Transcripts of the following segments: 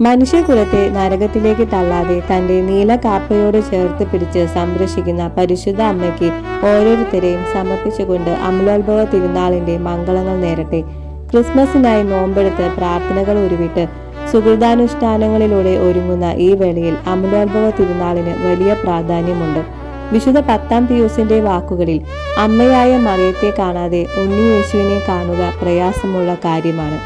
മനുഷ്യകുലത്തെ നരകത്തിലേക്ക് തള്ളാതെ തന്റെ നീല കാപ്പയോട് ചേർത്ത് പിടിച്ച് സംരക്ഷിക്കുന്ന പരിശുദ്ധ അമ്മയ്ക്ക് ഓരോരുത്തരെയും സമർപ്പിച്ചുകൊണ്ട് അമലോത്ഭവ തിരുനാളിന്റെ മംഗളങ്ങൾ നേരട്ടെ. ക്രിസ്മസിനായി നോമ്പെടുത്ത് പ്രാർത്ഥനകൾ ഉരുവിട്ട് സുഹൃദാനുഷ്ഠാനങ്ങളിലൂടെ ഒരുങ്ങുന്ന ഈ വേളയിൽ അമലോത്ഭവ തിരുനാളിന് വലിയ പ്രാധാന്യമുണ്ട്. വിശുദ്ധ 10-ാം പിയൂസിന്റെ വാക്കുകളിൽ അമ്മയായ മറിയത്തെ കാണാതെ ഉണ്ണിയേശുവിനെ കാണുക പ്രയാസമുള്ള കാര്യമാണ്.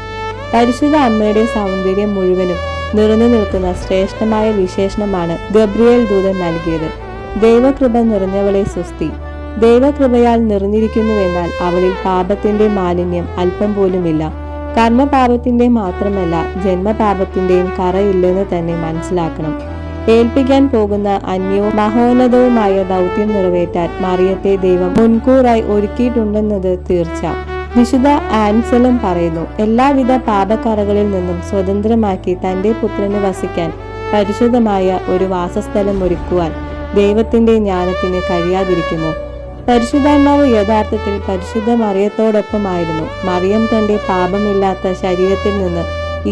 പരിശുദ്ധ അമ്മയുടെ സൗന്ദര്യം മുഴുവനും നിറഞ്ഞു നിൽക്കുന്ന ശ്രേഷ്ഠമായ വിശേഷണമാണ് ഗബ്രിയേൽ ദൂതൻ നൽകിയത്. ദൈവകൃപ നിറഞ്ഞവളെ സുസ്തി. ദൈവകൃപയാൽ നിറഞ്ഞിരിക്കുന്നുവെന്നാൽ അവളിൽ പാപത്തിന്റെ മാലിന്യം അല്പം പോലുമില്ല. കർമ്മപാപത്തിന്റെ മാത്രമല്ല, ജന്മപാപത്തിന്റെയും കറയില്ലെന്ന് തന്നെ മനസ്സിലാക്കണം. ഏൽപ്പിക്കാൻ പോകുന്ന അന്യവും മഹോന്നതവുമായ ദൗത്യം നിറവേറ്റാൻ മറിയത്തെ ദൈവം മുൻകൂറായി ഒരുക്കിയിട്ടുണ്ടെന്നത് തീർച്ച. വിശുദ്ധ ആൻസലം പറയുന്നു, എല്ലാവിധ പാപക്കറകളിൽ നിന്നും സ്വതന്ത്രമാക്കി തന്റെ പുത്രന് വസിക്കാൻ പരിശുദ്ധമായ ഒരു വാസസ്ഥലം ഒരുക്കുവാൻ ദൈവത്തിന്റെ ജ്ഞാനത്തിന് കഴിയാതിരിക്കുമോ? പരിശുദ്ധാത്മാവ് യഥാർത്ഥത്തിൽ പരിശുദ്ധ മറിയത്തോടൊപ്പമായിരുന്നു. മറിയം തന്റെ പാപമില്ലാത്ത ശരീരത്തിൽ നിന്ന്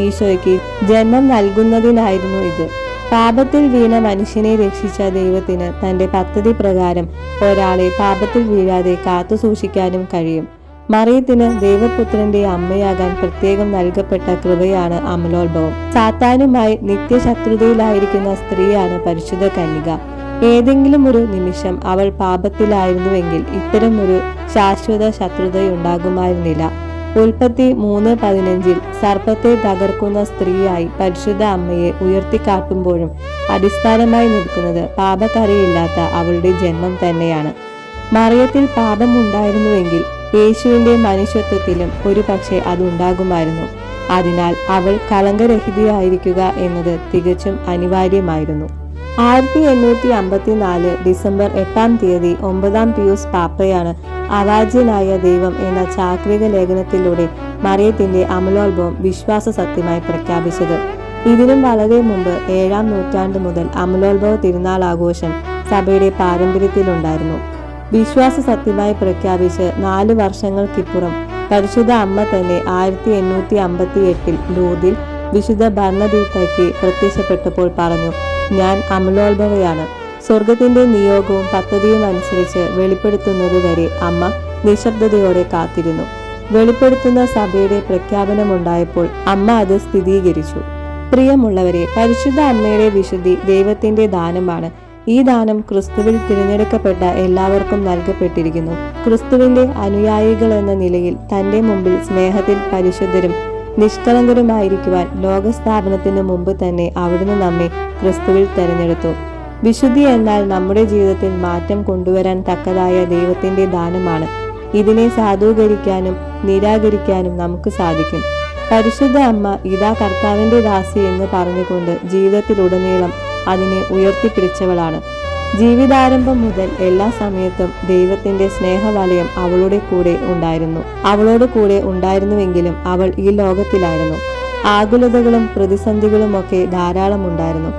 ഈശോയ്ക്ക് ജന്മം നൽകുന്നതിനായിരുന്നു ഇത്. പാപത്തിൽ വീണ മനുഷ്യനെ രക്ഷിച്ച ദൈവത്തിന് തന്റെ പദ്ധതി പ്രകാരം ഒരാളെ പാപത്തിൽ വീഴാതെ കാത്തു സൂക്ഷിക്കാനും കഴിയും. മറിയത്തിന് ദൈവപുത്രന്റെ അമ്മയാകാൻ പ്രത്യേകം നൽകപ്പെട്ട കൃപയാണ് അമലോത്ഭവം. സാത്താനുമായി നിത്യശത്രുതയിലായിരിക്കുന്ന സ്ത്രീയാണ് പരിശുദ്ധ കന്യക. ഏതെങ്കിലും ഒരു നിമിഷം അവൾ പാപത്തിലായിരുന്നുവെങ്കിൽ ഇത്തരം ഒരു ശാശ്വത ശത്രുതയുണ്ടാകുമായിരുന്നില്ല. ഉൽപ്പത്തി 3:15 സർപ്പത്തെ തകർക്കുന്ന സ്ത്രീയായി പരിശുദ്ധ അമ്മയെ ഉയർത്തിക്കാട്ടുമ്പോഴും അടിസ്ഥാനമായി നിൽക്കുന്നത് പാപക്കറയില്ലാത്ത അവളുടെ ജന്മം തന്നെയാണ്. മറിയത്തിൽ പാപമുണ്ടായിരുന്നുവെങ്കിൽ യേശുവിന്റെ മനുഷ്യത്വത്തിലും ഒരു പക്ഷേ അതുണ്ടാകുമായിരുന്നു. അതിനാൽ അവൾ കളങ്കരഹിതയായിരിക്കുക എന്നത് തികച്ചും അനിവാര്യമായിരുന്നു. 1854 ഡിസംബർ 8-ാം തീയതി 9-ാം പിയൂസ് പാപ്പയാണ് അവാച്യനായ ദൈവം എന്ന ചാക്രിക ലേഖനത്തിലൂടെ മറിയത്തിന്റെ അമലോത്ഭവം വിശ്വാസ സത്യമായി പ്രഖ്യാപിച്ചത്. ഇതിനും വളരെ മുമ്പ് 7-ാം നൂറ്റാണ്ട് മുതൽ അമലോത്ഭവ തിരുനാൾ ആഘോഷം സഭയുടെ പാരമ്പര്യത്തിലുണ്ടായിരുന്നു. വിശ്വാസ സത്യമായി പ്രഖ്യാപിച്ച് 4 വർഷങ്ങൾക്കിപ്പുറം പരിശുദ്ധ അമ്മ തന്നെ 1858 ലൂർദിൽ വിശുദ്ധ ബർണദീത്തയ്ക്ക് പ്രത്യക്ഷപ്പെട്ടപ്പോൾ പറഞ്ഞു, ഞാൻ അമലോത്ഭവയാണ്. സ്വർഗത്തിന്റെ നിയോഗവും പദ്ധതിയും അനുസരിച്ച് വെളിപ്പെടുത്തുന്നതുവരെ അമ്മ നിശബ്ദതയോടെ കാത്തിരുന്നു. വെളിപ്പെടുത്തുന്ന സഭയുടെ പ്രഖ്യാപനമുണ്ടായപ്പോൾ അമ്മ അത് സ്ഥിരീകരിച്ചു. പ്രിയമുള്ളവരെ, പരിശുദ്ധ അമ്മയുടെ വിശുദ്ധി ദൈവത്തിന്റെ ദാനമാണ്. ഈ ദാനം ക്രിസ്തുവിൽ തിരഞ്ഞെടുക്കപ്പെട്ട എല്ലാവർക്കും നൽകപ്പെട്ടിരിക്കുന്നു. ക്രിസ്തുവിന്റെ അനുയായികൾ എന്ന നിലയിൽ തന്റെ മുമ്പിൽ സ്നേഹത്തിൽ പരിശുദ്ധരും നിഷ്കളങ്കരുമായിരിക്കുവാൻ ലോകസ്ഥാപനത്തിനു മുമ്പ് തന്നെ അവിടുന്ന് നമ്മെ ക്രിസ്തുവിൽ തെരഞ്ഞെടുത്തു. വിശുദ്ധി എന്നാൽ നമ്മുടെ ജീവിതത്തിൽ മാറ്റം കൊണ്ടുവരാൻ തക്കതായ ദൈവത്തിന്റെ ദാനമാണ്. ഇതിനെ സാധൂകരിക്കാനും നിരാകരിക്കാനും നമുക്ക് സാധിക്കും. പരിശുദ്ധ അമ്മ ഇതാ കർത്താവിന്റെ ദാസി എന്ന് പറഞ്ഞുകൊണ്ട് ജീവിതത്തിലുടനീളം അതിനെ ഉയർത്തിപ്പിടിച്ചവളാണ്. ജീവിതാരംഭം മുതൽ എല്ലാ സമയത്തും ദൈവത്തിന്റെ സ്നേഹവലയം അവളുടെ കൂടെ ഉണ്ടായിരുന്നു. അവളോട് കൂടെ ഉണ്ടായിരുന്നുവെങ്കിലും അവൾ ഈ ലോകത്തിലായിരുന്നു. ആകുലതകളും പ്രതിസന്ധികളും ഒക്കെ ധാരാളം ഉണ്ടായിരുന്നു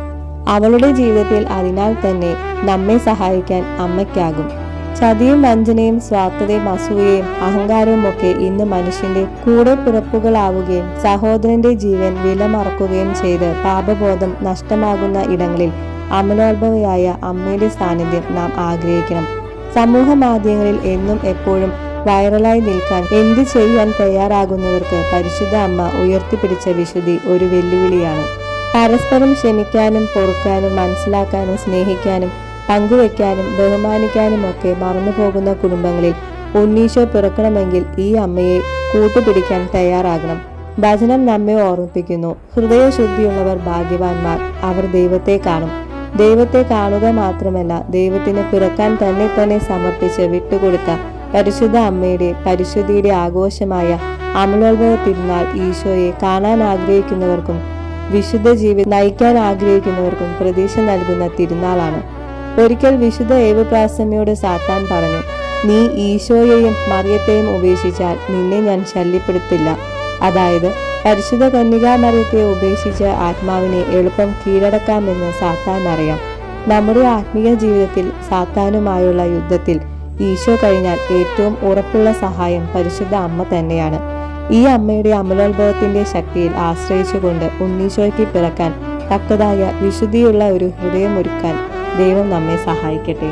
അവളുടെ ജീവിതത്തിൽ. അതിനാൽ തന്നെ നമ്മെ സഹായിക്കാൻ അമ്മയ്ക്കാകും. ചതിയും വഞ്ചനയും സ്വാർത്ഥതയും അസൂയയും അഹങ്കാരവും ഒക്കെ ഇന്ന് മനുഷ്യന്റെ കൂടെ പിറപ്പുകളാവുകയും സഹോദരന്റെ ജീവൻ വിലമറക്കുകയും ചെയ്ത് പാപബോധം നഷ്ടമാകുന്ന ഇടങ്ങളിൽ അമലോത്ഭവയായ അമ്മയുടെ സാന്നിധ്യം നാം ആഗ്രഹിക്കണം. സമൂഹ മാധ്യമങ്ങളിൽ എന്നും എപ്പോഴും വൈറലായി നിൽക്കാൻ എന്ത് ചെയ്യാൻ തയ്യാറാകുന്നവർക്ക് പരിശുദ്ധ അമ്മ ഉയർത്തിപ്പിടിച്ച വിശുദ്ധി ഒരു വെല്ലുവിളിയാണ്. പരസ്പരം ക്ഷമിക്കാനും പൊറുക്കാനും മനസ്സിലാക്കാനും സ്നേഹിക്കാനും പങ്കുവെക്കാനും ബഹുമാനിക്കാനും ഒക്കെ മറന്നുപോകുന്ന കുടുംബങ്ങളിൽ ഉണ്ണീശോ പിറക്കണമെങ്കിൽ ഈ അമ്മയെ കൂട്ടുപിടിക്കാൻ തയ്യാറാകണം. വചനം നമ്മെ ഓർമ്മിപ്പിക്കുന്നു, ഹൃദയശുദ്ധിയുള്ളവർ ഭാഗ്യവാന്മാർ, അവർ ദൈവത്തെ കാണും. ദൈവത്തെ കാണുക മാത്രമല്ല, ദൈവത്തിന് പിറക്കാൻ തന്നെ സമർപ്പിച്ച് വിട്ടുകൊടുത്ത പരിശുദ്ധ അമ്മയുടെ പരിശുദ്ധിയുടെ ആഘോഷമായ അമലോത്ഭവ തിരുനാൾ ഈശോയെ കാണാൻ ആഗ്രഹിക്കുന്നവർക്കും വിശുദ്ധ ജീവിതം നയിക്കാൻ ആഗ്രഹിക്കുന്നവർക്കും പ്രതീക്ഷ നൽകുന്ന തിരുനാളാണ്. ഒരിക്കൽ വിശുദ്ധ ഏവപ്രാസമ്മയോട് സാത്താൻ പറഞ്ഞു, നീ ഈശോയെയും മറിയത്തെയും ഉപേക്ഷിച്ചാൽ നിന്നെ ഞാൻ ശല്യപ്പെടുത്തില്ല. അതായത് പരിശുദ്ധ കന്യകാ മറിയത്തെ ഉപേക്ഷിച്ച ആത്മാവിനെ എളുപ്പം കീഴടക്കാമെന്ന് സാത്താൻ അറിയാം. നമ്മുടെ ആത്മീയ ജീവിതത്തിൽ സാത്താനുമായുള്ള യുദ്ധത്തിൽ ഈശോ കഴിഞ്ഞാൽ ഏറ്റവും ഉറപ്പുള്ള സഹായം പരിശുദ്ധ അമ്മ തന്നെയാണ്. ഈ അമ്മയുടെ അമലോത്ഭവത്തിന്റെ ശക്തിയിൽ ആശ്രയിച്ചുകൊണ്ട് ഉണ്ണീശോയ്ക്ക് പിറക്കാൻ തക്കതായ വിശുദ്ധിയുള്ള ഒരു ഹൃദയം ഒരുക്കാൻ ദൈവം നമ്മെ സഹായിക്കട്ടെ.